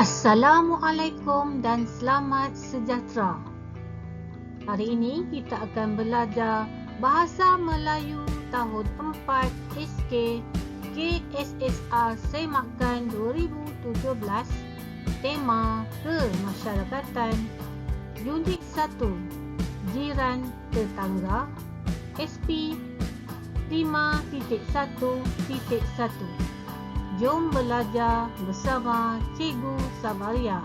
Assalamualaikum dan selamat sejahtera. Hari ini kita akan belajar Bahasa Melayu tahun 4 SK KSSR Semakan 2017, tema Kemasyarakatan, Unit 1, Jiran Tetangga, SP 5.1.1. Jom belajar bersama Cikgu Sabaria.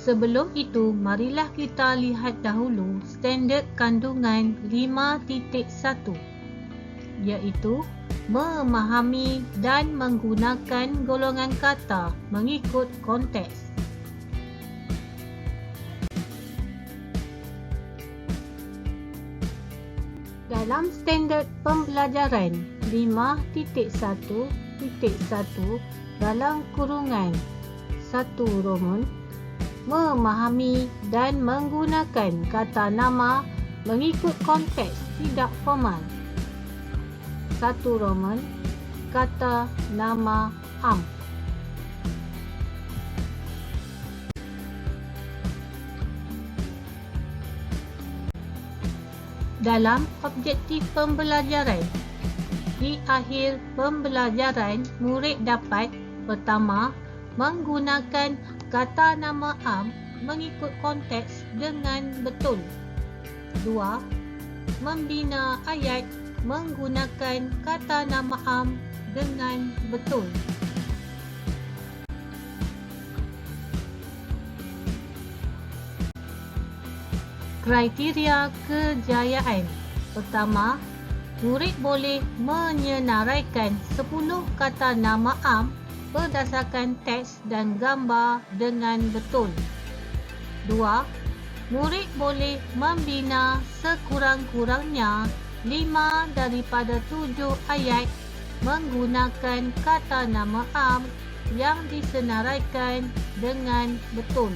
Sebelum itu, marilah kita lihat dahulu standard kandungan 5.1, iaitu memahami dan menggunakan golongan kata mengikut konteks. Dalam standard pembelajaran 5.1.1 dalam kurungan 1 Roman, memahami dan menggunakan kata nama mengikut konteks tidak formal. 1 Roman, kata nama am. Dalam objektif pembelajaran, di akhir pembelajaran, murid dapat: pertama, menggunakan kata nama am mengikut konteks dengan betul. 2. Membina ayat menggunakan kata nama am dengan betul. Kriteria kejayaan. Pertama, murid boleh menyenaraikan 10 kata nama am berdasarkan teks dan gambar dengan betul. 2. Murid boleh membina sekurang-kurangnya 5 daripada 7 ayat menggunakan kata nama am yang disenaraikan dengan betul.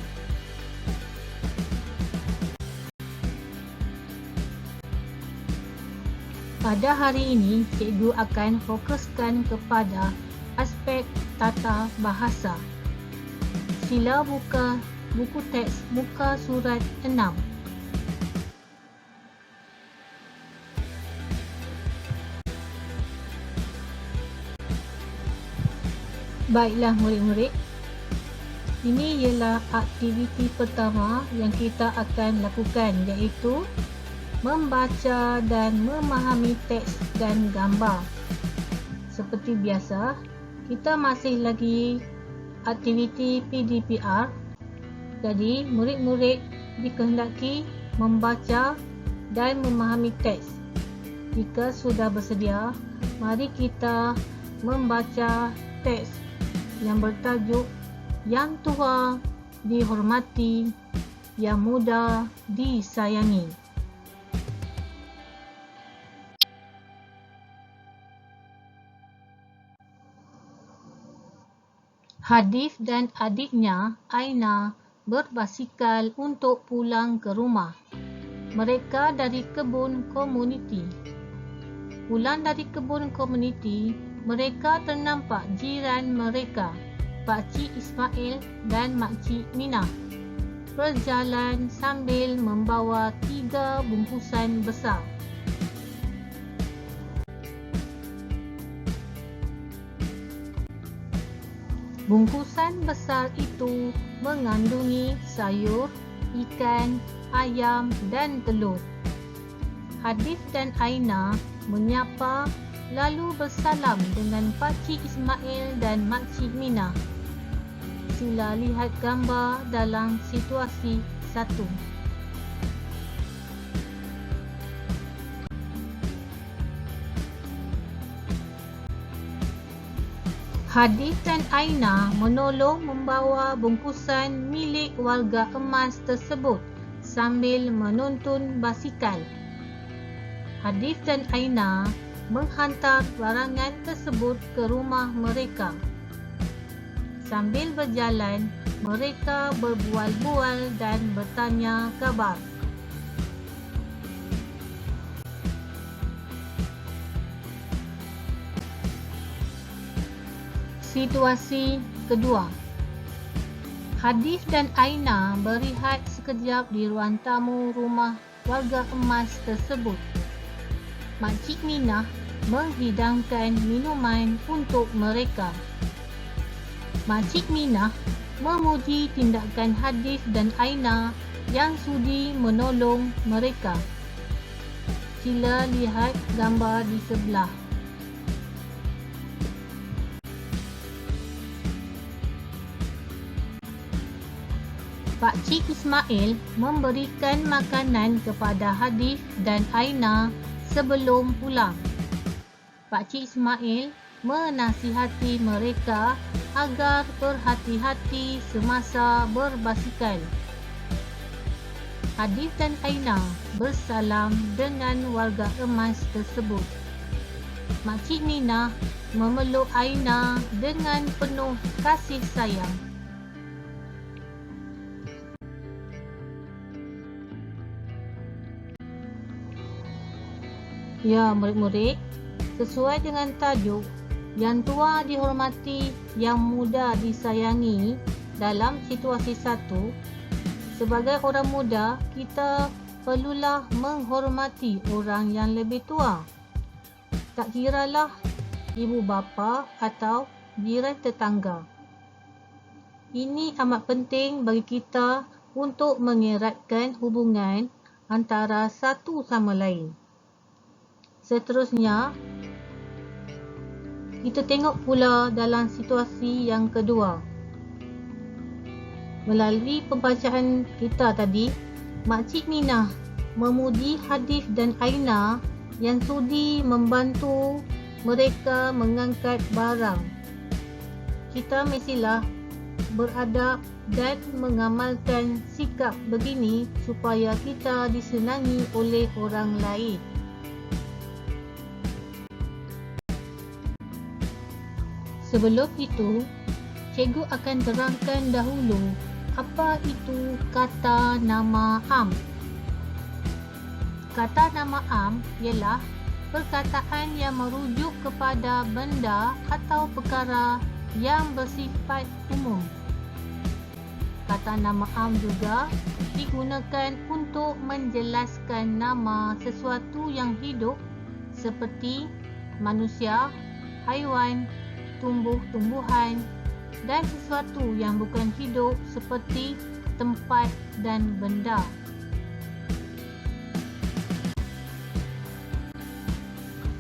Pada hari ini, cikgu akan fokuskan kepada aspek tata bahasa. Sila buka buku teks muka surat 6. Baiklah murid-murid, ini ialah aktiviti pertama yang kita akan lakukan, iaitu membaca dan memahami teks dan gambar. Seperti biasa, kita masih lagi aktiviti PDPR. Jadi, murid-murid dikehendaki membaca dan memahami teks. Jika sudah bersedia, mari kita membaca teks yang bertajuk Yang Tua Dihormati, Yang Muda Disayangi. Hadif dan adiknya, Aina, berbasikal untuk pulang ke rumah. Mereka dari kebun komuniti. Pulang dari kebun komuniti, mereka ternampak jiran mereka, Pakcik Ismail dan Makcik Minah, berjalan sambil membawa 3 bungkusan besar. Bungkusan besar itu mengandungi sayur, ikan, ayam dan telur. Hadif dan Aina menyapa lalu bersalam dengan Pakcik Ismail dan Makcik Mina. Sila lihat gambar dalam situasi 1. Hadif dan Aina menolong membawa bungkusan milik warga emas tersebut sambil menuntun basikal. Hadif dan Aina menghantar barangan tersebut ke rumah mereka. Sambil berjalan, mereka berbual-bual dan bertanya khabar. Situasi kedua. Hadif dan Aina berehat sekejap di ruang tamu rumah warga emas tersebut. Makcik Minah menghidangkan minuman untuk mereka. Makcik Minah memuji tindakan Hadif dan Aina yang sudi menolong mereka. Sila lihat gambar di sebelah. Pakcik Ismail memberikan makanan kepada Hadif dan Aina sebelum pulang. Pakcik Ismail menasihati mereka agar berhati-hati semasa berbasikal. Hadif dan Aina bersalam dengan warga emas tersebut. Makcik Minah memeluk Aina dengan penuh kasih sayang. Ya, murid-murid, sesuai dengan tajuk, yang tua dihormati, yang muda disayangi dalam situasi 1, sebagai orang muda, kita perlulah menghormati orang yang lebih tua. Tak kiralah ibu bapa atau jiran tetangga. Ini amat penting bagi kita untuk mengeratkan hubungan antara satu sama lain. Seterusnya, kita tengok pula dalam situasi yang kedua. Melalui pembacaan kita tadi, Makcik Minah memuji Hadif dan Aina yang sudi membantu mereka mengangkat barang. Kita mestilah beradab dan mengamalkan sikap begini supaya kita disenangi oleh orang lain. Sebelum itu, cikgu akan terangkan dahulu apa itu kata nama am. Kata nama am ialah perkataan yang merujuk kepada benda atau perkara yang bersifat umum. Kata nama am juga digunakan untuk menjelaskan nama sesuatu yang hidup seperti manusia, haiwan, tumbuh-tumbuhan dan sesuatu yang bukan hidup seperti tempat dan benda.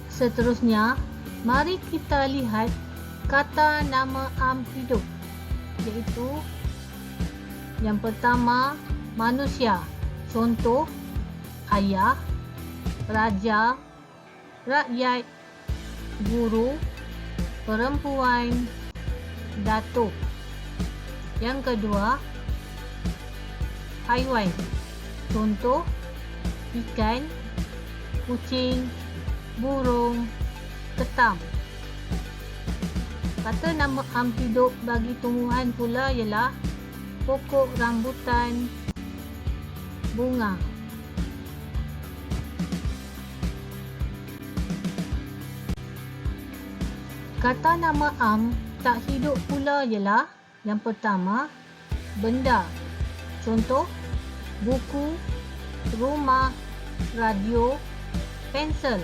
Seterusnya, mari kita lihat kata nama am hidup, iaitu yang pertama, manusia. Contoh, ayah, raja, rakyat, guru, perempuan, datuk. Yang kedua, haiwan. Contoh, ikan, kucing, burung, ketam. Kata nama am hidup bagi tumbuhan pula ialah pokok rambutan, bunga. Kata nama am tak hidup pula ialah yang pertama, benda. Contoh, buku, rumah, radio, pensel.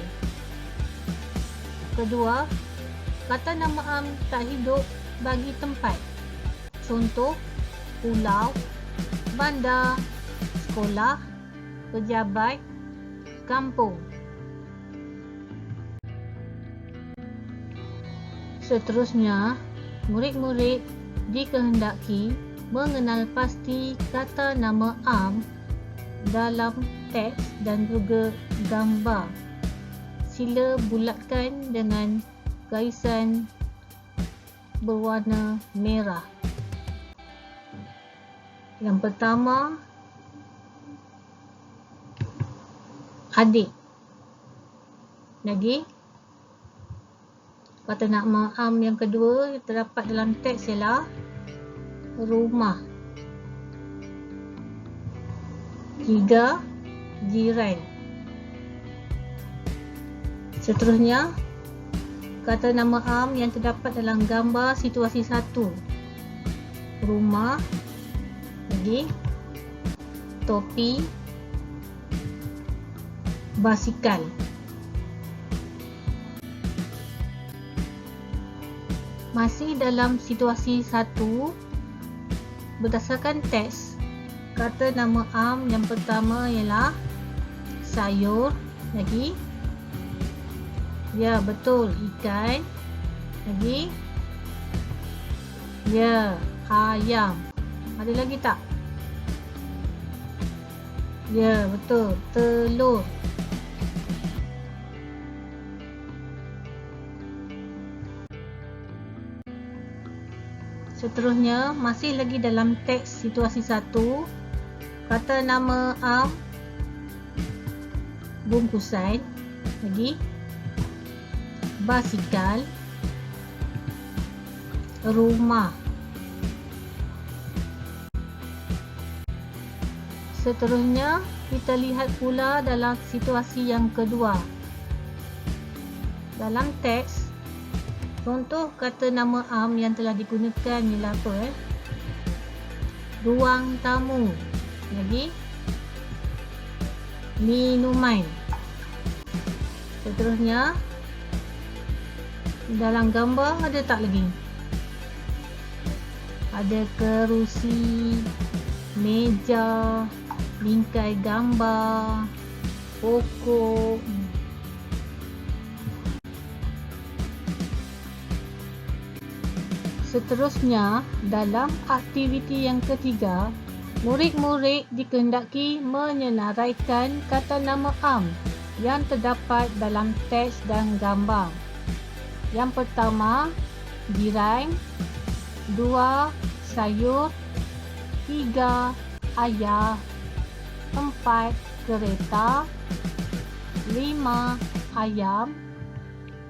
Kedua, kata nama am tak hidup bagi tempat. contoh pulau, bandar, sekolah, pejabat, kampung. Seterusnya, murid-murid dikehendaki mengenal pasti kata nama am dalam teks dan juga gambar. Sila bulatkan dengan garisan berwarna merah. Yang pertama, adik. Lagi, kata nama am yang kedua yang terdapat dalam teks ialah rumah. 3, jiran. Seterusnya, kata nama am yang terdapat dalam gambar situasi 1. Rumah. Lagi, topi, basikal. Masih dalam situasi 1, berdasarkan teks, kata nama am yang pertama ialah sayur. Lagi, ya betul, ikan. Lagi, ya ayam. Ada lagi tak? Ya betul, telur. Seterusnya, masih lagi dalam teks situasi 1, kata nama am bungkusan. Lagi, basikal, rumah. Seterusnya, kita lihat pula dalam situasi yang kedua. Dalam teks, contoh kata nama am yang telah digunakan ialah apa? Ruang tamu. Lagi, minuman. Seterusnya, dalam gambar ada tak lagi? Ada kerusi, meja, bingkai gambar, pokok. Seterusnya, dalam aktiviti yang ketiga, murid-murid dikehendaki menyenaraikan kata nama am yang terdapat dalam teks dan gambar. Yang pertama, jiran. 2, sayur. 3, ayah. 4, kereta. 5, ayam.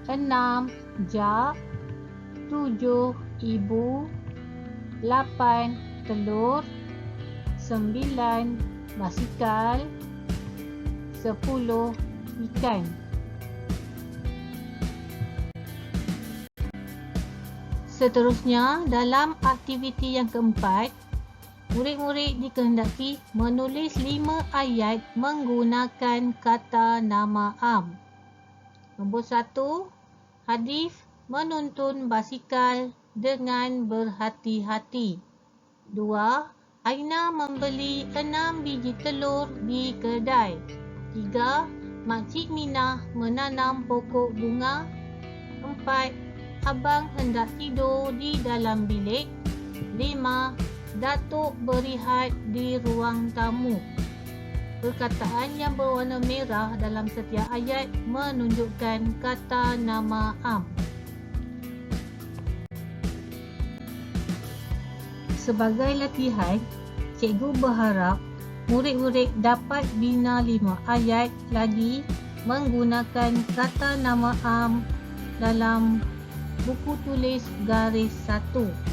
6, jak. 7, ibu. 8, telur. 9, basikal. 10, ikan. Seterusnya, dalam aktiviti yang keempat, murid-murid dikehendaki menulis 5 ayat menggunakan kata nama am. Nombor 1, hadis menuntun basikal dengan berhati-hati. 2, Aina membeli 6 biji telur di kedai. 3, Makcik Minah menanam pokok bunga. 4, Abang hendak tidur di dalam bilik. 5, Datuk berehat di ruang tamu. Perkataan yang berwarna merah dalam setiap ayat menunjukkan kata nama am. Sebagai latihan, cikgu berharap murid-murid dapat bina 5 ayat lagi menggunakan kata nama am dalam buku tulis garis 1.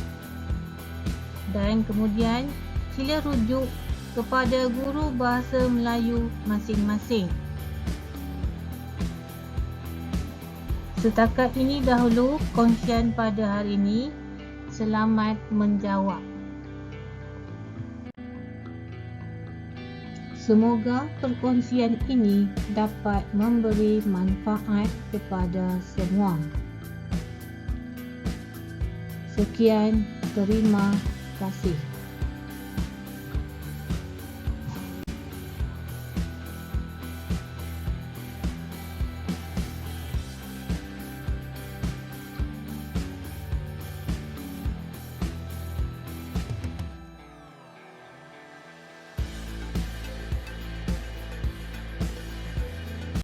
Dan kemudian sila rujuk kepada guru bahasa Melayu masing-masing. Setakat ini dahulu kongsian pada hari ini. Selamat menjawab. Semoga perkongsian ini dapat memberi manfaat kepada semua. Sekian, terima kasih.